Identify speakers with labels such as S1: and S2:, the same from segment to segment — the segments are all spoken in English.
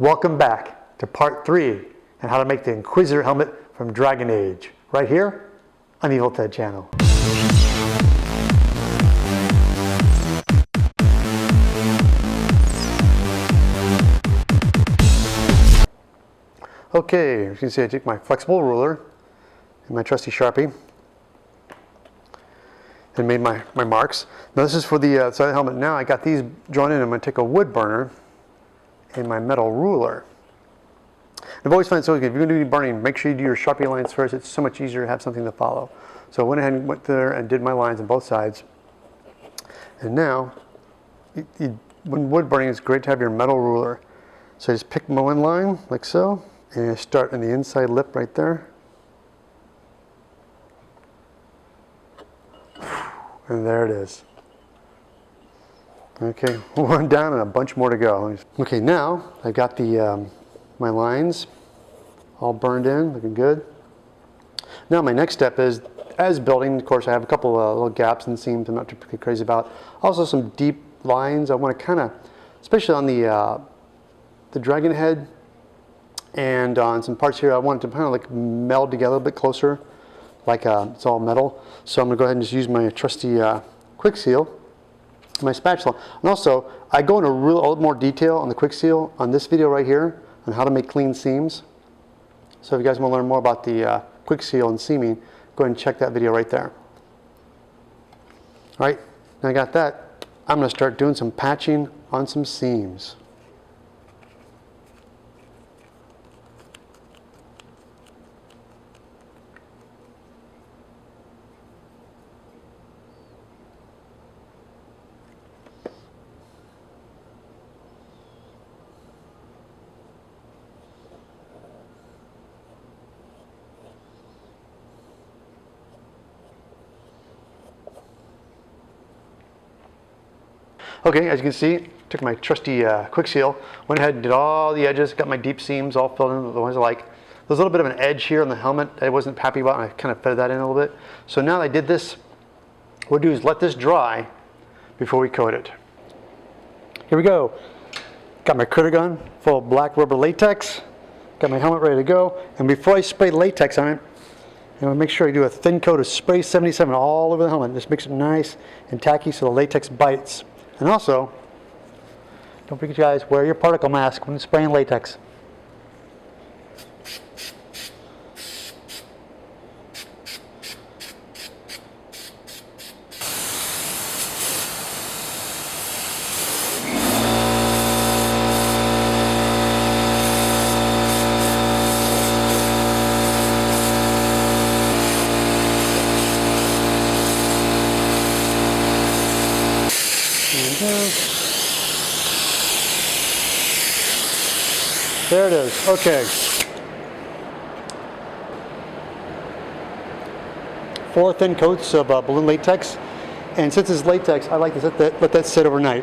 S1: Welcome back to part 3 on how to make the Inquisitor helmet from Dragon Age, right here on the Evil Ted channel. Okay, as you can see, I took my flexible ruler and my trusty Sharpie and made my marks. Now this is for the side of the helmet. Now I got these drawn in. I'm going to take a wood burner and my metal ruler. I've always found it so good. If you're going to do any burning, make sure you do your Sharpie lines first. It's so much easier to have something to follow. So I went ahead and went there and did my lines on both sides. And now, when wood burning, it's great to have your metal ruler. So I just pick my one line, like so, and I start in the inside lip right there. And there it is. Okay, one down and a bunch more to go. Okay, now I've got the my lines all burned in, looking good. Now my next step is, as building, of course, I have a couple little gaps and seams I'm not particularly crazy about. Also some deep lines. I want to kind of, especially on the dragon head and on some parts here, I want it to kind of like meld together a bit closer, like it's all metal. So I'm going to go ahead and just use my trusty Kwik seal, my spatula. And also, I go into a little more detail on the Kwik seal on this video right here on how to make clean seams. So if you guys want to learn more about the Kwik seal and seaming, go ahead and check that video right there. All right, now I got that. I'm going to start doing some patching on some seams. Okay, as you can see, took my trusty Kwik seal, went ahead and did all the edges, got my deep seams all filled in with the ones I like. There's a little bit of an edge here on the helmet I wasn't happy about, and I kind of fed that in a little bit. So now that I did this, what we'll do is let this dry before we coat it. Here we go. Got my critter gun full of black rubber latex. Got my helmet ready to go. And before I spray latex on it, I'm going to make sure I do a thin coat of spray 77 all over the helmet. Just makes it nice and tacky so the latex bites. And also, don't forget, you guys, wear your particle mask when spraying latex. There it is. Okay. 4 thin coats of balloon latex. And since it's latex, I like to let that sit overnight.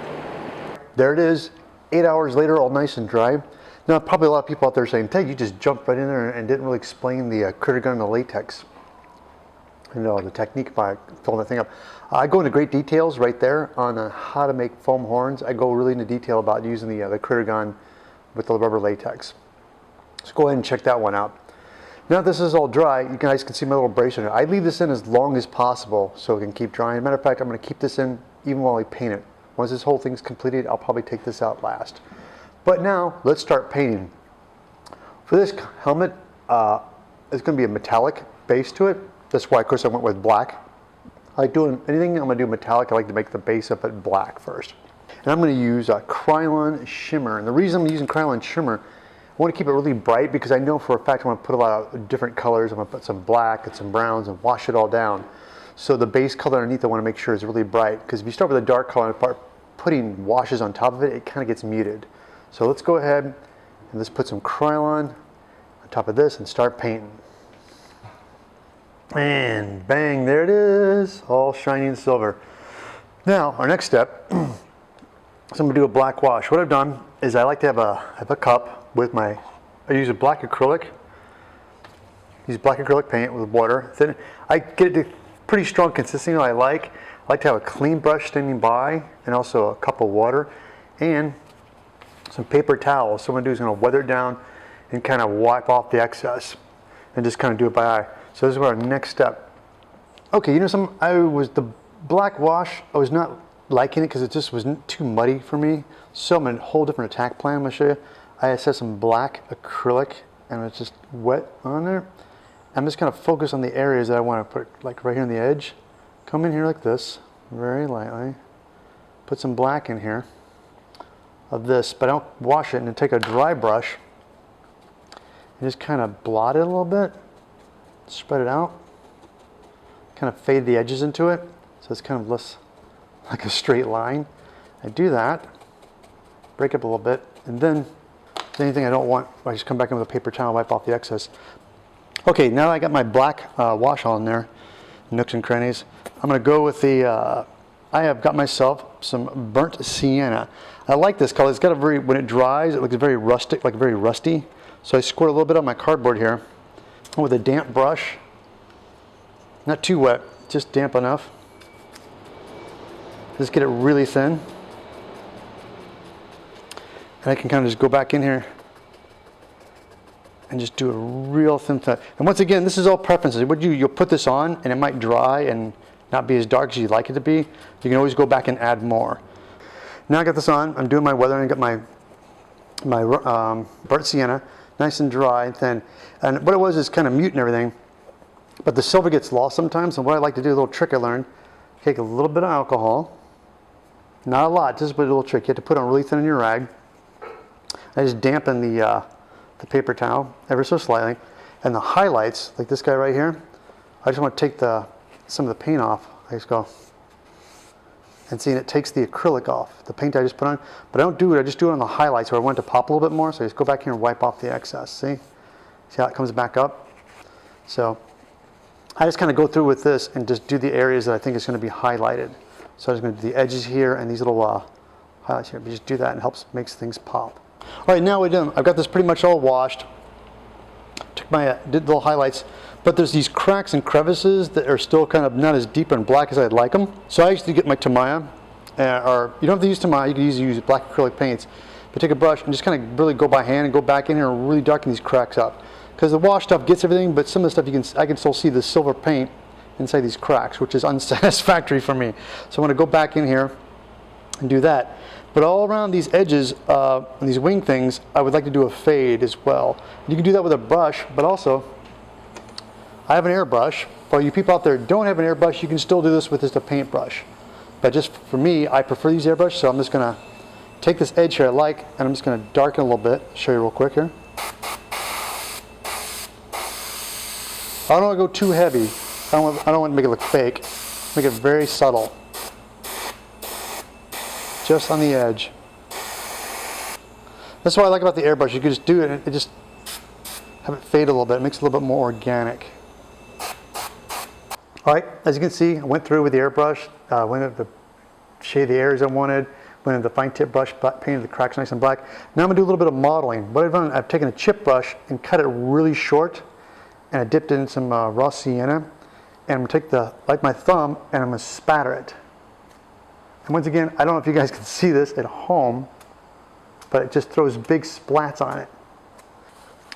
S1: There it is. 8 hours later, all nice and dry. Now, probably a lot of people out there saying, Ted, you just jumped right in there and didn't really explain the critter gun and the latex. You know, the technique by filling that thing up. I go into great details right there on how to make foam horns. I go really into detail about using the critter gun with the rubber latex. So go ahead and check that one out. Now that this is all dry, you guys can see my little brace on it. I leave this in as long as possible so it can keep drying. As a matter of fact, I'm going to keep this in even while I paint it. Once this whole thing's completed, I'll probably take this out last. But now, let's start painting. For this helmet, it's going to be a metallic base to it. That's why, of course, I went with black. I like doing anything I'm going to do metallic, I like to make the base of it black first. And I'm going to use a Krylon shimmer. And the reason I'm using Krylon shimmer, I want to keep it really bright because I know for a fact I'm going to put a lot of different colors. I'm going to put some black and some browns and wash it all down. So the base color underneath I want to make sure is really bright, because if you start with a dark color and start putting washes on top of it, it kind of gets muted. So let's go ahead and let's put some Krylon on top of this and start painting. And bang, there it is, all shiny and silver. Now, our next step, so I'm going to do a black wash. What I've done is I like to have a cup with I use a black acrylic. Use black acrylic paint with water. Then I get it pretty strong consistency I like. I like to have a clean brush standing by and also a cup of water. And some paper towels. So what I'm gonna do is I'm gonna weather it down and kind of wipe off the excess and just kind of do it by eye. So this is our next step. Okay, you know something, the black wash, I was not liking it because it just was too muddy for me. So I'm in a whole different attack plan I'm gonna show you. I set some black acrylic and it's just wet on there. I'm just gonna focus on the areas that I wanna put, like right here on the edge. Come in here like this, very lightly. Put some black in here of this, but I don't wash it, and then take a dry brush and just kind of blot it a little bit, spread it out, kind of fade the edges into it so it's kind of less like a straight line. I do that, break up a little bit, and then anything I don't want, I just come back in with a paper towel and wipe off the excess. Okay, now I got my black wash on there, nooks and crannies. I'm going to go with the, I have got myself some burnt sienna. I like this color. It's got a very, when it dries, it looks very rustic, like very rusty. So I squirt a little bit on my cardboard here with a damp brush. Not too wet, just damp enough. Just get it really thin. And I can kind of just go back in here and just do a real thin cut. And once again, this is all preferences. You'll put this on and it might dry and not be as dark as you'd like it to be. You can always go back and add more. Now I got this on, I'm doing my weathering, I got my burnt sienna, nice and dry and thin. And what it was is kind of mute and everything, but the silver gets lost sometimes. And what I like to do, a little trick I learned, take a little bit of alcohol, not a lot, just a little trick. You have to put on really thin on your rag. I just dampen the paper towel ever so slightly. And the highlights, like this guy right here, I just want to take some of the paint off. I just go, and see, it takes the acrylic off, the paint I just put on. But I don't do it, I just do it on the highlights where I want it to pop a little bit more. So I just go back here and wipe off the excess. See how it comes back up? So I just kind of go through with this and just do the areas that I think is going to be highlighted. So I'm just going to do the edges here and these little highlights here. But just do that and helps makes things pop. All right, now we're done. I've got this pretty much all washed. Took my did little highlights, but there's these cracks and crevices that are still kind of not as deep and black as I'd like them. So I used to get my Tamiya, or you don't have to use Tamiya, you can use black acrylic paints. But take a brush and just kind of really go by hand and go back in here and really darken these cracks up. Because the wash stuff gets everything, but some of the stuff I can still see the silver paint inside these cracks, which is unsatisfactory for me. So I'm going to go back in here and do that. But all around these edges, and these wing things, I would like to do a fade as well. You can do that with a brush, but also, I have an airbrush. For you people out there who don't have an airbrush, you can still do this with just a paintbrush. But just for me, I prefer these airbrushes, so I'm just going to take this edge here I like, and I'm just going to darken a little bit. Show you real quick here. I don't want to go too heavy. I don't want to make it look fake. Make it very subtle. Just on the edge. That's what I like about the airbrush. You can just do it and just have it fade a little bit. It makes it a little bit more organic. All right, as you can see, I went through with the airbrush, went at the shade the areas I wanted, went into the fine tip brush, painted the cracks nice and black. Now I'm gonna do a little bit of modeling. What I've done, I've taken a chip brush and cut it really short, and I dipped it in some raw sienna, and I'm gonna take like my thumb, and I'm gonna spatter it. And once again, I don't know if you guys can see this at home, but it just throws big splats on it.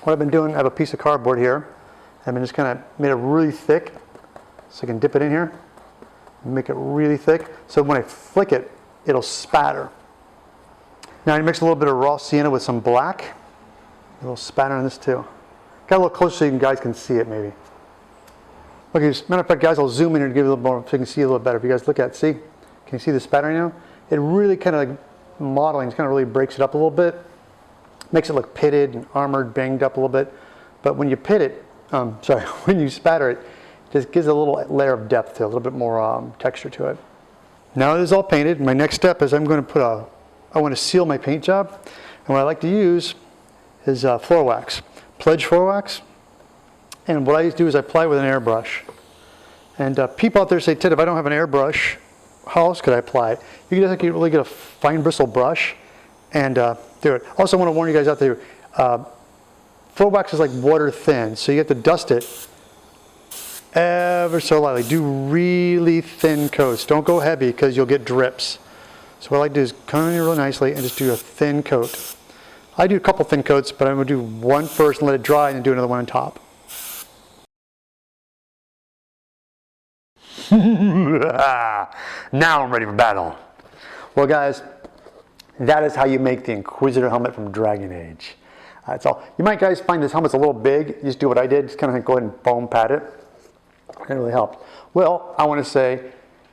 S1: What I've been doing, I have a piece of cardboard here. I've been just kind of made it really thick, so I can dip it in here, and make it really thick. So when I flick it, it'll spatter. Now I mix a little bit of raw sienna with some black. A little spatter on this too. Got a little closer so you guys can see it maybe. Okay, as a matter of fact, guys, I'll zoom in here to give you a little more so you can see a little better. If you guys look at it, see? Can you see the spattering now? It really kind of like modeling, kind of really breaks it up a little bit. Makes it look pitted and armored, banged up a little bit. But when you pit it, when you spatter it, it just gives a little layer of depth to it, a little bit more texture to it. Now it is all painted. My next step is I'm going to put I want to seal my paint job. And what I like to use is floor wax, Pledge floor wax. And what I do is I apply it with an airbrush. And people out there say, Ted, if I don't have an airbrush, how else could I apply it? You can just really get a fine bristle brush and do it. Also, I want to warn you guys out there, floor wax is like water thin, so you have to dust it ever so lightly. Do really thin coats. Don't go heavy because you'll get drips. So what I like to do is come in here real nicely and just do a thin coat. I do a couple thin coats, but I'm going to do one first and let it dry and then do another one on top. Now I'm ready for battle. Well guys, that is how you make the Inquisitor helmet from Dragon Age. That's all. You might guys find this helmet's a little big. You just do what I did, just kind of go ahead and foam pad it. It really helped. Well, I want to say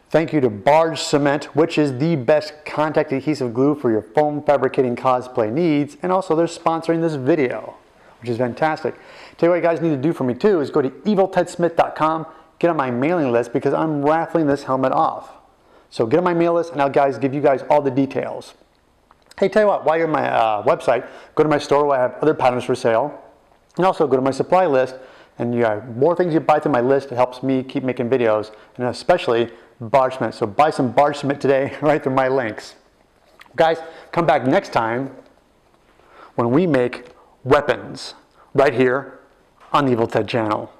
S1: thank you to Barge Cement, which is the best contact adhesive glue for your foam fabricating cosplay needs, and also they're sponsoring this video, which is fantastic. Tell you what you guys need to do for me too is go to eviltedsmith.com, get on my mailing list because I'm raffling this helmet off. So get on my mail list and I'll give you guys all the details. Hey, tell you what, while you're on my website, go to my store where I have other patterns for sale, and also go to my supply list, and you have more things you buy through my list. It helps me keep making videos, and especially Barge Cement. So buy some Barge Cement today right through my links. Guys, come back next time when we make weapons right here on the Evil Ted channel.